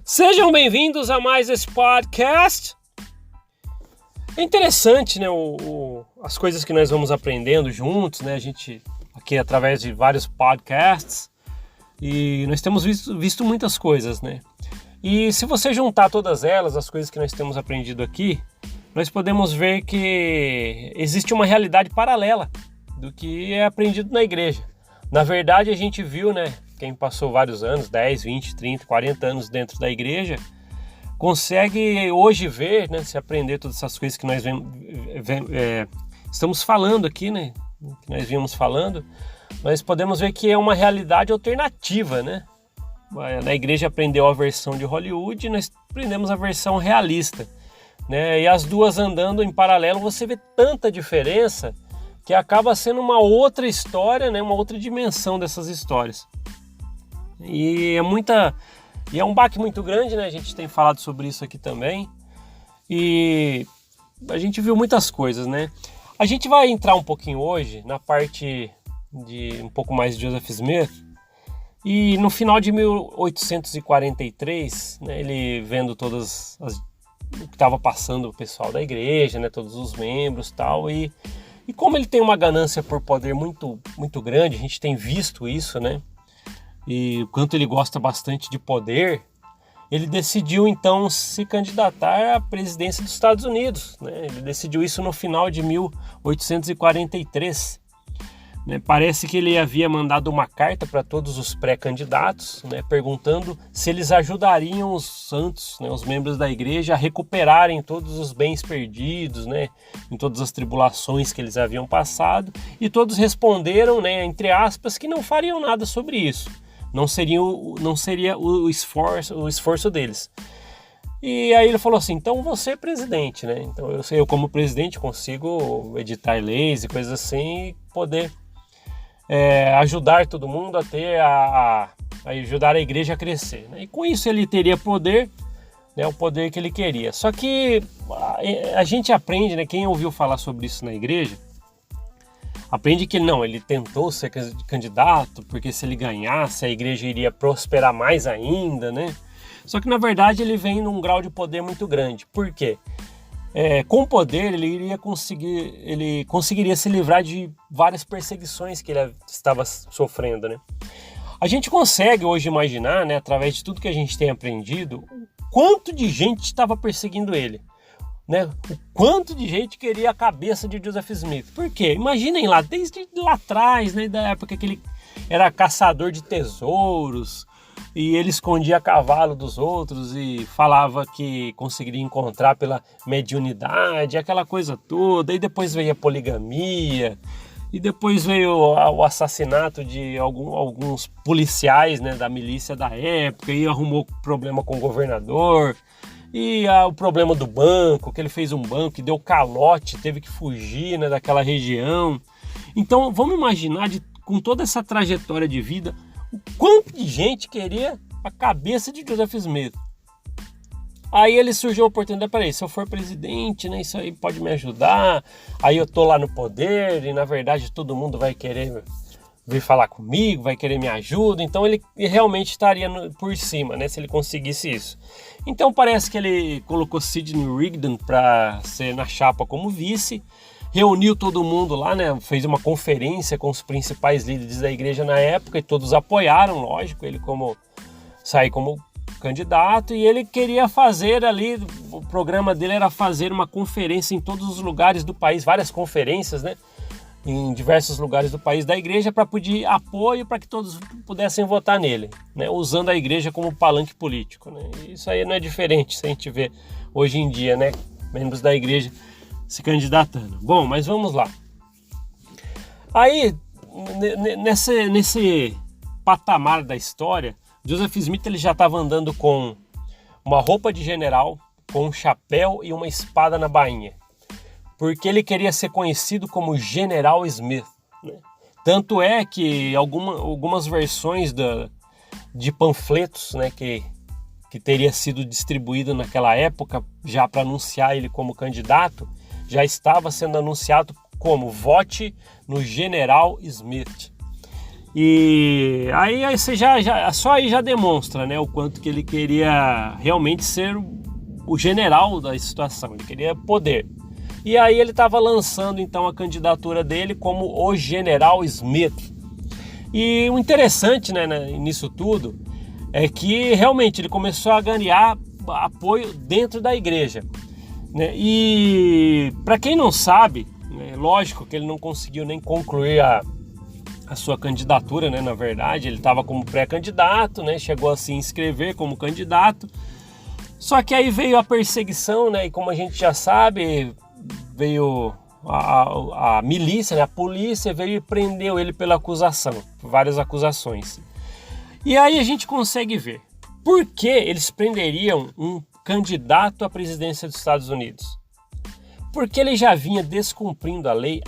Sejam bem-vindos a mais esse podcast. É interessante, né, as coisas que nós vamos aprendendo juntos, né, a gente aqui através de vários podcasts, e nós temos visto muitas coisas, né. E se você juntar todas elas, as coisas que nós temos aprendido aqui, nós podemos ver que existe uma realidade paralela do que é aprendido na igreja. Na verdade, a gente viu, né, quem passou vários anos, 10, 20, 30, 40 anos dentro da igreja, consegue hoje ver, né, se aprender todas essas coisas que nós estamos falando aqui, né, que nós vimos falando, nós podemos ver que é uma realidade alternativa, né? Na igreja aprendeu a versão de Hollywood e nós aprendemos a versão realista, né? E as duas andando em paralelo, você vê tanta diferença que acaba sendo uma outra história, né, uma outra dimensão dessas histórias. E é um baque muito grande, né? A gente tem falado sobre isso aqui também. E a gente viu muitas coisas, né? A gente vai entrar um pouquinho hoje na parte de um pouco mais de Joseph Smith. E no final de 1843, né, ele vendo o que estava passando o pessoal da igreja, né, todos os membros e tal, e como ele tem uma ganância por poder muito, muito grande, a gente tem visto isso, né? E o quanto ele gosta bastante de poder, ele decidiu então se candidatar à presidência dos Estados Unidos, né? Ele decidiu isso no final de 1843. Né? Parece que ele havia mandado uma carta para todos os pré-candidatos, né, perguntando se eles ajudariam os santos, né, os membros da igreja, a recuperarem todos os bens perdidos, né, em todas as tribulações que eles haviam passado, e todos responderam, né, entre aspas, que não fariam nada sobre isso. Não seria o esforço deles. E aí ele falou assim, então você é presidente, né? Então eu como presidente consigo editar leis e coisas assim e poder ajudar todo mundo a ajudar a igreja a crescer, né? E com isso ele teria poder, né, o poder que ele queria. Só que a gente aprende, né, quem ouviu falar sobre isso na igreja, aprende que ele tentou ser candidato, porque se ele ganhasse, a igreja iria prosperar mais ainda, né? Só que na verdade ele vem num grau de poder muito grande. Por quê? Com poder ele conseguiria se livrar de várias perseguições que ele estava sofrendo, né? A gente consegue hoje imaginar, né, através de tudo que a gente tem aprendido, o quanto de gente estava perseguindo ele, né? O quanto de gente queria a cabeça de Joseph Smith. Por quê? Imaginem lá, desde lá atrás, né, da época que ele era caçador de tesouros, e ele escondia cavalo dos outros e falava que conseguiria encontrar pela mediunidade, aquela coisa toda. E depois veio a poligamia, e depois veio o assassinato de alguns policiais, né, da milícia da época, e arrumou problema com o governador. E o problema do banco, que ele fez um banco e deu calote, teve que fugir, né, daquela região. Então vamos imaginar, com toda essa trajetória de vida, o quanto de gente queria a cabeça de Joseph Smith. Aí ele surgiu a oportunidade, peraí, se eu for presidente, né, isso aí pode me ajudar, aí eu tô lá no poder e na verdade todo mundo vai querer vir falar comigo, vai querer me ajuda, então ele realmente estaria por cima, né, se ele conseguisse isso. Então parece que ele colocou Sidney Rigdon para ser na chapa como vice, reuniu todo mundo lá, né? Fez uma conferência com os principais líderes da igreja na época e todos apoiaram, lógico, ele sair como candidato, e ele queria fazer ali, o programa dele era fazer uma conferência em todos os lugares do país, várias conferências, né? Em diversos lugares do país da igreja para pedir apoio para que todos pudessem votar nele, né? Usando a igreja como palanque político, né? Isso aí não é diferente se a gente vê hoje em dia, né? Membros da igreja se candidatando. Bom, mas vamos lá. Aí, nesse patamar da história, Joseph Smith ele já estava andando com uma roupa de general, com um chapéu e uma espada na bainha, porque ele queria ser conhecido como General Smith, né? Tanto é que algumas versões de panfletos, né, que teria sido distribuído naquela época, já para anunciar ele como candidato, já estava sendo anunciado como vote no General Smith. E aí você só aí já demonstra, né, o quanto que ele queria realmente ser o general da situação, ele queria poder. E aí ele estava lançando então a candidatura dele como o General Smith. E o interessante, né, nisso tudo é que realmente ele começou a ganhar apoio dentro da igreja, né? E para quem não sabe, né, lógico que ele não conseguiu nem concluir a sua candidatura, né? Na verdade, ele estava como pré-candidato, né? Chegou a se inscrever como candidato. Só que aí veio a perseguição, né? E como a gente já sabe, veio a milícia, né? A polícia veio e prendeu ele pela acusação, várias acusações. E aí a gente consegue ver por que eles prenderiam um candidato à presidência dos Estados Unidos. Porque ele já vinha descumprindo a lei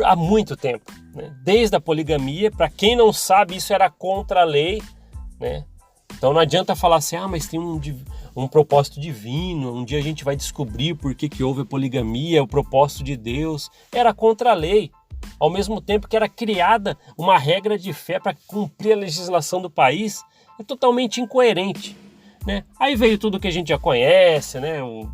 há muito tempo, né? Desde a poligamia, para quem não sabe, isso era contra a lei, né? Então não adianta falar assim, mas tem um propósito divino, um dia a gente vai descobrir por que houve a poligamia, o propósito de Deus. Era contra a lei, ao mesmo tempo que era criada uma regra de fé para cumprir a legislação do país. É totalmente incoerente, né? Aí veio tudo que a gente já conhece, né? O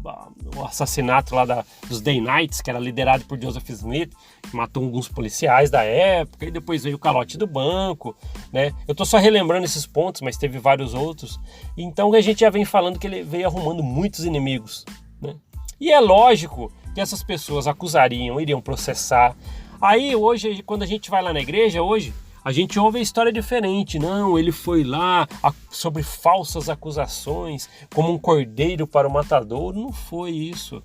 assassinato lá dos Day Knights, que era liderado por Joseph Smith, que matou alguns policiais da época, e depois veio o calote do banco, né? Eu tô só relembrando esses pontos, mas teve vários outros. Então a gente já vem falando que ele veio arrumando muitos inimigos, né? E é lógico que essas pessoas acusariam, iriam processar. Aí hoje, quando a gente vai lá na igreja, hoje, a gente ouve a história diferente. Não, ele foi lá sobre falsas acusações, como um cordeiro para o matador. Não foi isso,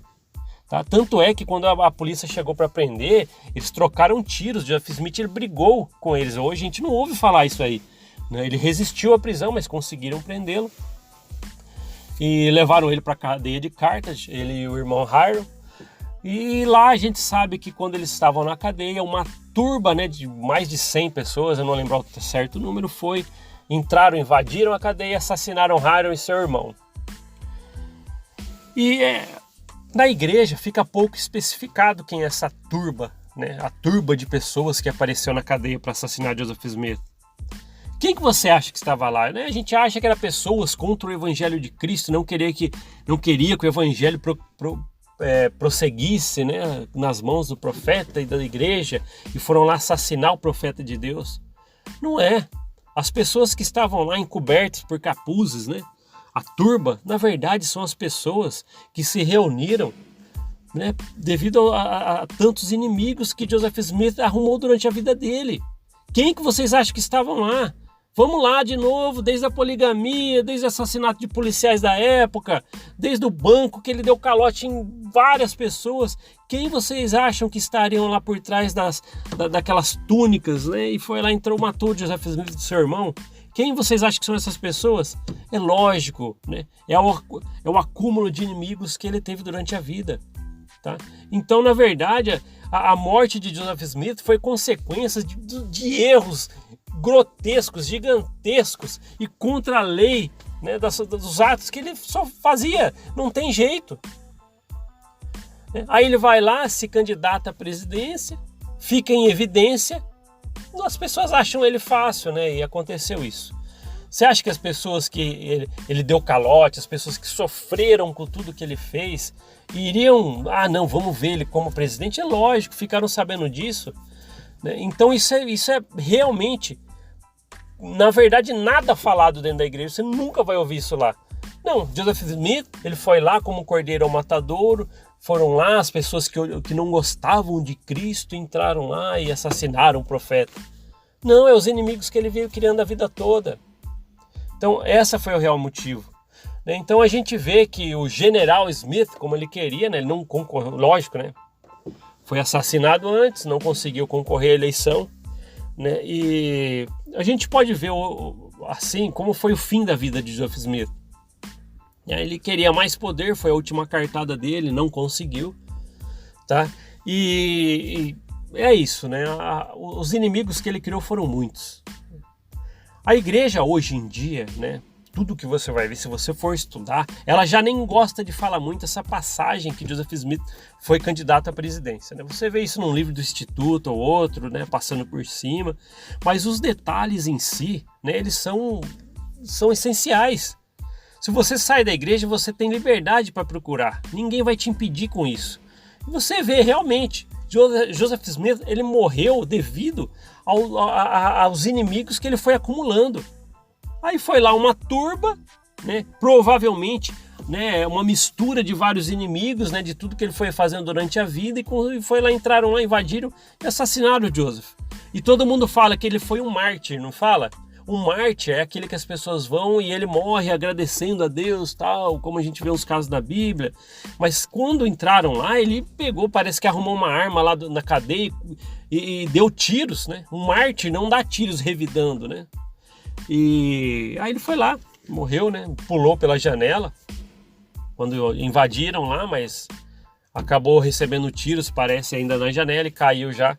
tá? Tanto é que quando a polícia chegou para prender, eles trocaram tiros. Joseph Smith, ele brigou com eles. Hoje a gente não ouve falar isso aí, né? Ele resistiu à prisão, mas conseguiram prendê-lo. E levaram ele para a cadeia de Carthage, ele e o irmão Hiram. E lá a gente sabe que quando eles estavam na cadeia, uma turba, né, de mais de 100 pessoas, eu não lembro o certo número, entraram, invadiram a cadeia e assassinaram Hiram e seu irmão. E na igreja fica pouco especificado quem é essa turba, né, a turba de pessoas que apareceu na cadeia para assassinar Joseph Smith. Quem que você acha que estava lá? Né? A gente acha que era pessoas contra o evangelho de Cristo, não queria que o evangelho prosseguisse, né, nas mãos do profeta e da igreja, e foram lá assassinar o profeta de Deus. Não é. As pessoas que estavam lá encobertas por capuzes, né, a turba, na verdade são as pessoas que se reuniram, né, devido a tantos inimigos que Joseph Smith arrumou durante a vida dele. Quem que vocês acham que estavam lá? Vamos lá de novo, desde a poligamia, desde o assassinato de policiais da época, desde o banco que ele deu calote em várias pessoas. Quem vocês acham que estariam lá por trás daquelas túnicas, né? E foi lá, entrou, matou o Joseph Smith do seu irmão. Quem vocês acham que são essas pessoas? É lógico, né? É o acúmulo de inimigos que ele teve durante a vida, tá? Então, na verdade, a morte de Joseph Smith foi consequência de erros grotescos, gigantescos e contra a lei, né, dos atos que ele só fazia. Não tem jeito. Aí ele vai lá, se candidata à presidência, fica em evidência, as pessoas acham ele fácil, né? E aconteceu isso. Você acha que as pessoas que ele deu calote, as pessoas que sofreram com tudo que ele fez, iriam, não, vamos ver ele como presidente? É lógico, ficaram sabendo disso, né? Então isso é realmente, na verdade, nada falado dentro da igreja. Você nunca vai ouvir isso lá. Não, Joseph Smith, ele foi lá como cordeiro ao matadouro. Foram lá as pessoas que não gostavam de Cristo, entraram lá e assassinaram o profeta. Não, é os inimigos que ele veio criando a vida toda. Então essa foi o real motivo. Então a gente vê que o General Smith, como ele queria, né, ele não concorreu, lógico, né? Foi assassinado antes, não conseguiu concorrer à eleição, né? E a gente pode ver assim como foi o fim da vida de Joseph Smith. Ele queria mais poder, foi a última cartada dele, não conseguiu, tá? E é isso, né? Os inimigos que ele criou foram muitos. A igreja hoje em dia, né, tudo que você vai ver, se você for estudar, ela já nem gosta de falar muito essa passagem que Joseph Smith foi candidato à presidência, né? Você vê isso num livro do Instituto ou outro, né, passando por cima, mas os detalhes em si, né, eles são essenciais. Se você sai da igreja, você tem liberdade para procurar, ninguém vai te impedir com isso. E você vê realmente, Joseph Smith, ele morreu devido aos inimigos que ele foi acumulando. Aí foi lá uma turba, né, provavelmente, né, uma mistura de vários inimigos, né, de tudo que ele foi fazendo durante a vida, e foi lá, entraram lá, invadiram e assassinaram o Joseph. E todo mundo fala que ele foi um mártir, não fala? Um mártir é aquele que as pessoas vão e ele morre agradecendo a Deus, tal, como a gente vê os casos da Bíblia. Mas quando entraram lá, ele pegou, parece que arrumou uma arma lá na cadeia e deu tiros, né? Um mártir não dá tiros revidando, né? E aí ele foi lá, morreu, né? Pulou pela janela quando invadiram lá, mas acabou recebendo tiros, parece, ainda na janela, e caiu já,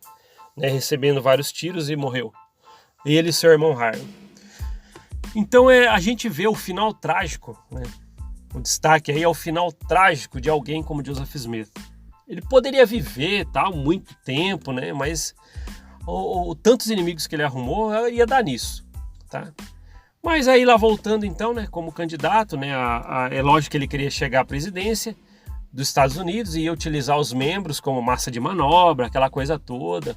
né? Recebendo vários tiros e morreu. Ele e seu irmão Harlan. Então a gente vê o final trágico, né? O destaque aí é o final trágico de alguém como Joseph Smith. Ele poderia viver tal muito tempo, né? Mas tantos inimigos que ele arrumou ia dar nisso, tá? Mas aí lá voltando então, né? Como candidato, né? É lógico que ele queria chegar à presidência dos Estados Unidos e ia utilizar os membros como massa de manobra, aquela coisa toda,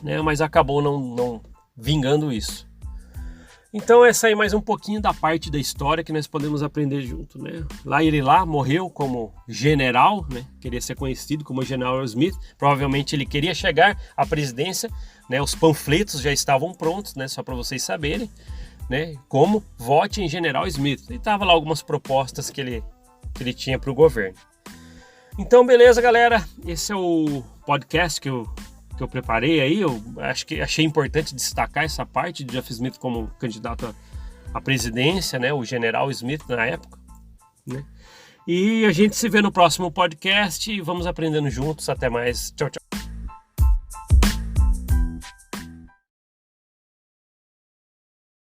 né? Mas acabou não vingando isso. Então essa aí mais um pouquinho da parte da história que nós podemos aprender junto, né? Ele morreu como general, né? Queria ser conhecido como General Smith. Provavelmente ele queria chegar à presidência, né? Os panfletos já estavam prontos, né? Só para vocês saberem, né? Como vote em General Smith. E tava lá algumas propostas que ele tinha para o governo. Então beleza, galera. Esse é o podcast que eu preparei aí. Eu achei importante destacar essa parte de Joseph Smith como candidato à presidência, né? O General Smith na época, né? E a gente se vê no próximo podcast e vamos aprendendo juntos. Até mais. Tchau, tchau.